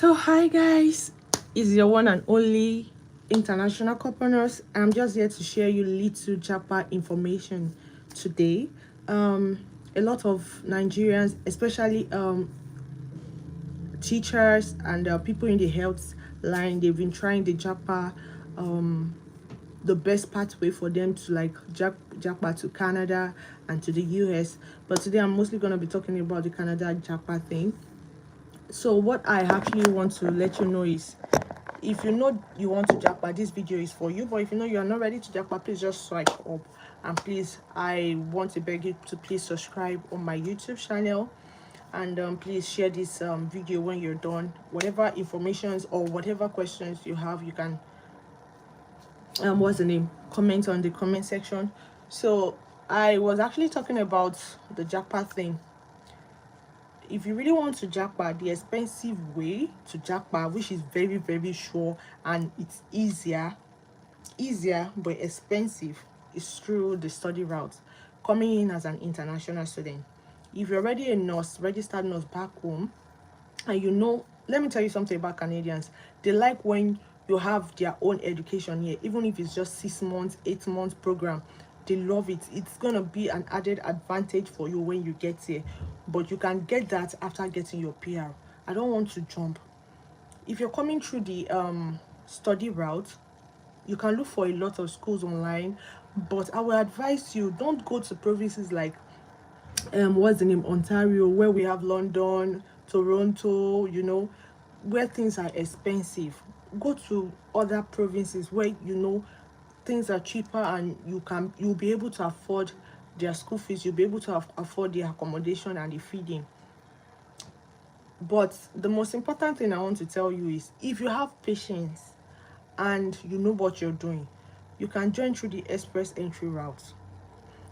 So hi guys, it's your one and only international couple nurse. I'm just here to share you little Japa information today. A lot of Nigerians, especially teachers and people in the health line, they've been trying the Japa, the best pathway for them to like Japa to Canada and to the US. But today I'm mostly gonna be talking about the Canada Japa thing. So what I actually want to let you know is, if you know you want to jackpot, this video is for you. But if you know you are not ready to jackpot, please just swipe up. And please, I want to beg you to please subscribe on my YouTube channel. And please share this video when you're done. Whatever informations or whatever questions you have, you can what's the name, comment on the comment section. So I was actually talking about the jackpot thing. If you really want to jackpot, the expensive way to jackpot, which is very very sure and it's easier but expensive, is through the study route, coming in as an international student. If you're already a nurse, registered nurse back home, and you know, let me tell you something about Canadians. They like when you have their own education here, even if it's just 6 months, 8 months program. They love it. It's gonna be an added advantage for you when you get here, but you can get that after getting your PR. I don't want to jump. If you're coming through the study route, you can look for a lot of schools online, but I will advise you, don't go to provinces like what's the name, Ontario, where we have London, Toronto, where things are expensive. Go to other provinces where things are cheaper, and you'll be able to afford their school fees, you'll be able to afford the accommodation and the feeding. But the most important thing I want to tell you is, if you have patience and you know what you're doing, you can join through the express entry route.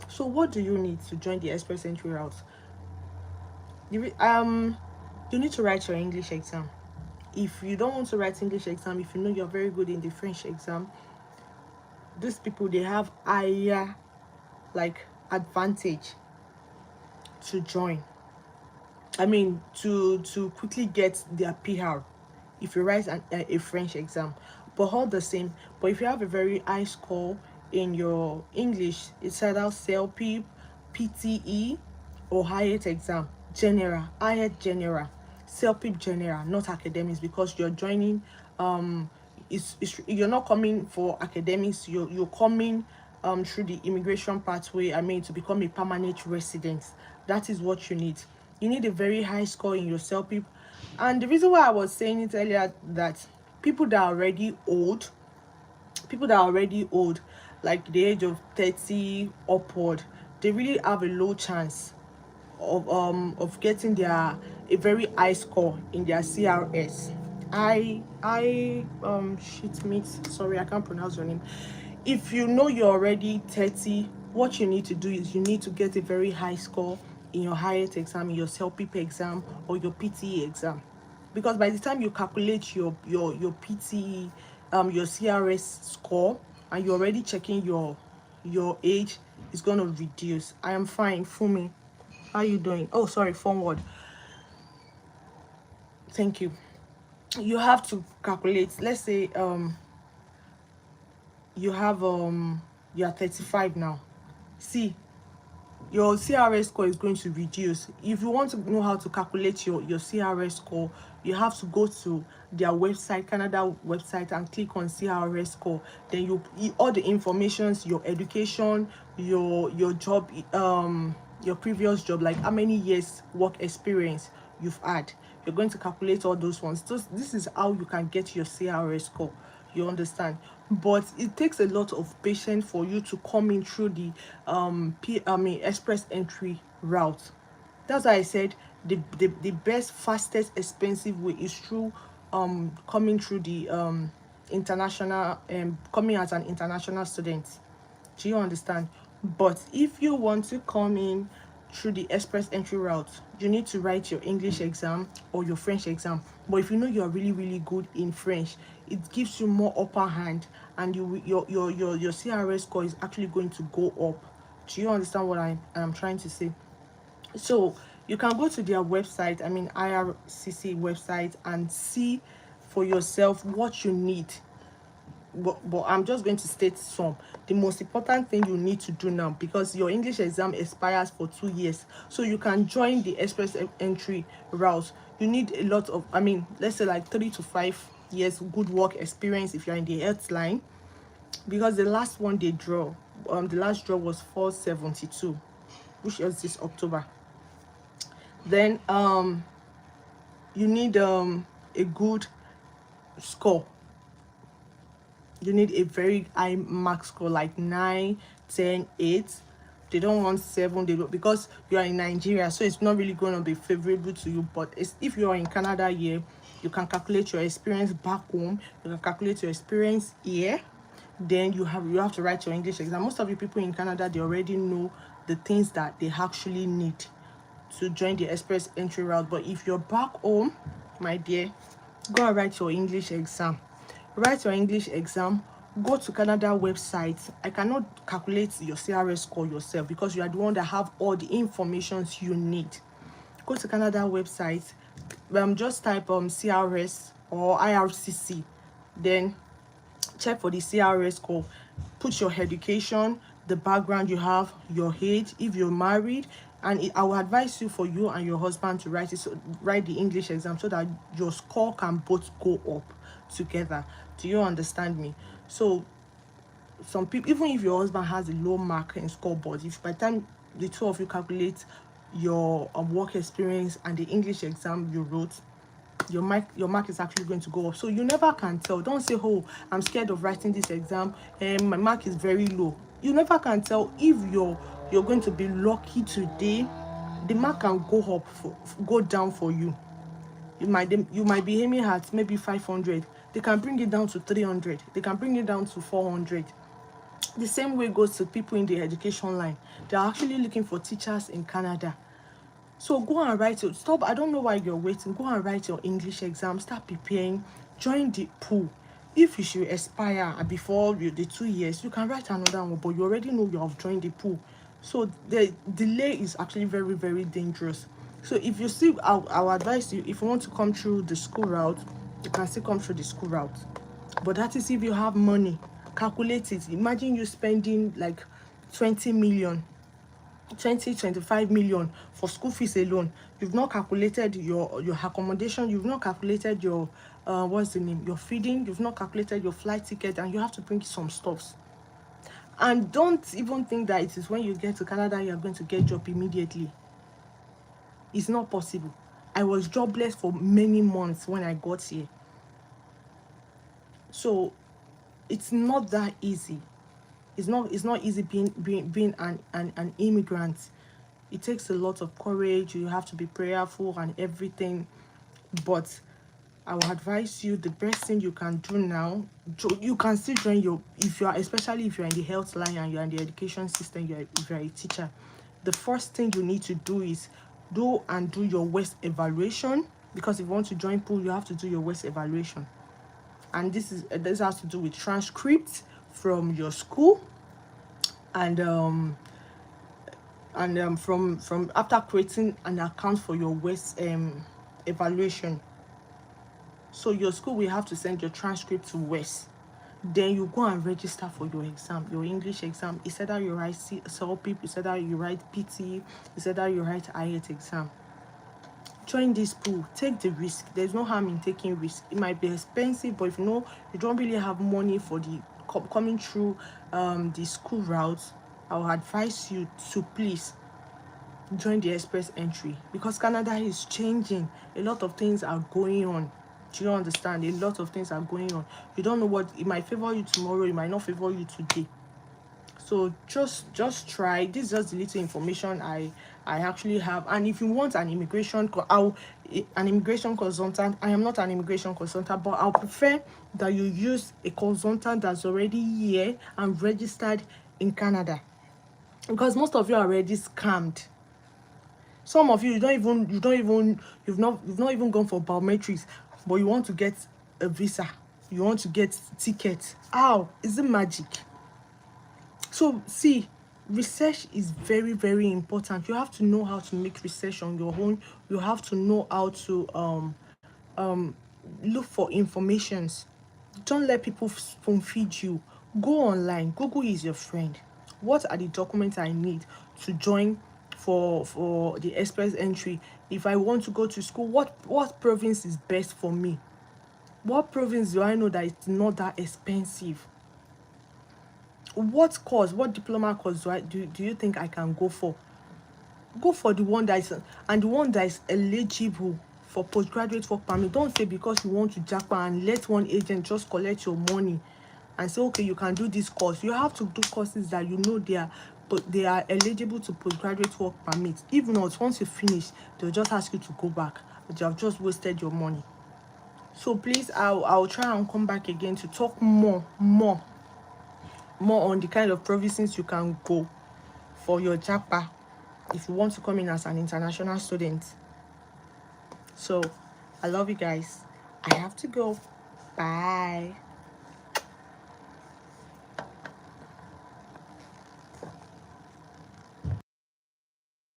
So what do you need to join the express entry route? You need to write your English exam. If you don't want to write English exam, if you know you're very good in the French exam, these people, they have higher like advantage to join. I mean, to quickly get their PR if you write a French exam. But all the same, but if you have a very high score in your English, it's either CELPIP, PTE, or HIET exam, general, HIET general, CELPIP general, not academics, because you're joining you're not coming for academics, you're coming through the immigration pathway, I mean, to become a permanent resident. That is what you need. You need a very high score in your CELPIP. And the reason why I was saying it earlier, that people that are already old, like the age of 30 upward, they really have a low chance of getting a very high score in their CRS. Shit meat, sorry, I can't pronounce your name. If you know you're already 30, what you need to do is you need to get a very high score in your highest exam, in your CELPIP exam or your PTE exam. Because by the time you calculate your PTE, your CRS score, and you're already checking your age, is going to reduce. I am fine. Fumi, how you doing? Oh, sorry, forward. Thank you. You have to calculate. Let's say you have you are 35 now. See, your CRS score is going to reduce. If you want to know how to calculate your CRS score, you have to go to their website, Canada website, and click on CRS score. Then you all the informations, your education, your job, your previous job, like how many years work experience you've had. You're going to calculate all those ones. So this is how you can get your CRS score. You understand? But it takes a lot of patience for you to come in through the express entry route. That's why I said the best, fastest, expensive way is through coming through the international, coming as an international student. Do you understand? But if you want to come in through the express entry route, you need to write your English exam or your French exam. But if you know you're really really good in French, it gives you more upper hand, and your CRS score is actually going to go up. Do you understand what I'm trying to say? So You can go to their website, I mean IRCC website, and see for yourself what you need. But I'm just going to state some. The most important thing you need to do now, because your English exam expires for 2 years, so you can join the express entry route. You need a lot of, I mean, let's say like 3 to 5 years good work experience if you're in the health line, because the last one they draw, the last draw was 472, which was this October. Then you need a good score. You need a very high mark score, like 9, 10, 8. They don't want 7. They don't, because you are in Nigeria, so it's not really going to be favorable to you. But if you are in Canada here, you can calculate your experience back home, you can calculate your experience here, then you have to write your English exam. Most of the people in Canada, they already know the things that they actually need to join the express entry route. But if you're back home, my dear, go and write your English exam. Write your English exam. Go to Canada website. I cannot calculate your CRS score yourself, because you are the one that have all the information you need. Go to Canada website, just type CRS or IRCC, then check for the CRS score. Put your education, the background you have, your age, if you're married, and I will advise you for you and your husband to write the English exam, so that your score can both go up together. Do you understand me? So some people, even if your husband has a low mark in scoreboard, if by the time the two of you calculate your work experience and the English exam you wrote, your mark is actually going to go up. So you never can tell. Don't say, oh, I'm scared of writing this exam and my mark is very low. You never can tell. If you're going to be lucky today, the mark can go down for you. You might be aiming at maybe 500. They can bring it down to 300. They can bring it down to 400. The same way goes to people in the education line. They're actually looking for teachers in Canada. So go and write it. Stop. I don't know why you're waiting. Go and write your English exam. Start preparing. Join the pool. If you should expire before the 2 years, you can write another one, but you already know you have joined the pool. So the delay is actually very, very dangerous. So if you see, I'll advise you, if you want to come through the school route, you can still come through the school route. But that is if you have money. Calculate it. Imagine you spending like 20 million, 25 million for school fees alone. You've not calculated your accommodation, you've not calculated your what's the name, your feeding, you've not calculated your flight ticket, and you have to bring some stuffs. And don't even think that it is when you get to Canada you're going to get a job immediately. It's not possible. I was jobless for many months when I got here. So it's not that easy. It's not easy being an immigrant. It takes a lot of courage. You have to be prayerful and everything. But I will advise you, the best thing you can do now, you can still join especially if you're in the health line and you're in the education system, if you're a teacher. The first thing you need to do is do your WES evaluation, because if you want to join pool, you have to do your WES evaluation. And this has to do with transcripts from your school, and from after creating an account for your WES evaluation. So your school will have to send your transcript to WES. Then you go and register for your exam, your English exam. It's either you write CELPIP, it's either you write PT, it's either you write IELTS exam. Join this pool. Take the risk. There's no harm in taking risk. It might be expensive, but if you don't really have money for the coming through the school route, I will advise you to please join the express entry, because Canada is changing. A lot of things are going on. Do you understand? A lot of things are going on. You don't know what, it might favor you tomorrow, it might not favor you today. So just try. This is just the little information I actually have. And if you want an immigration consultant, I am not an immigration consultant, but I'll prefer that you use a consultant that's already here and registered in Canada, because most of you are already scammed. Some of you, you've not even gone for biometrics, but you want to get a visa, you want to get tickets. How is it magic? So see, research is very, very important. You have to know how to make research on your own. You have to know how to look for informations. Don't let people spoon feed you. Go online. Google is your friend. What are the documents I need to join for the express entry? If I want to go to school, what province is best for me? What province do I know that it's not that expensive? What course, what diploma course do you think I can go for? Go for the one that is, and the one that is eligible for postgraduate work permit. Don't say because you want to japa and let one agent just collect your money and say, okay, you can do this course. You have to do courses that you know they are eligible to postgraduate work permit. If not, once you finish, they'll just ask you to go back. But you have just wasted your money. So please, I'll try and come back again to talk more on the kind of provinces you can go for your japa if you want to come in as an international student. So I love you guys. I have to go. Bye.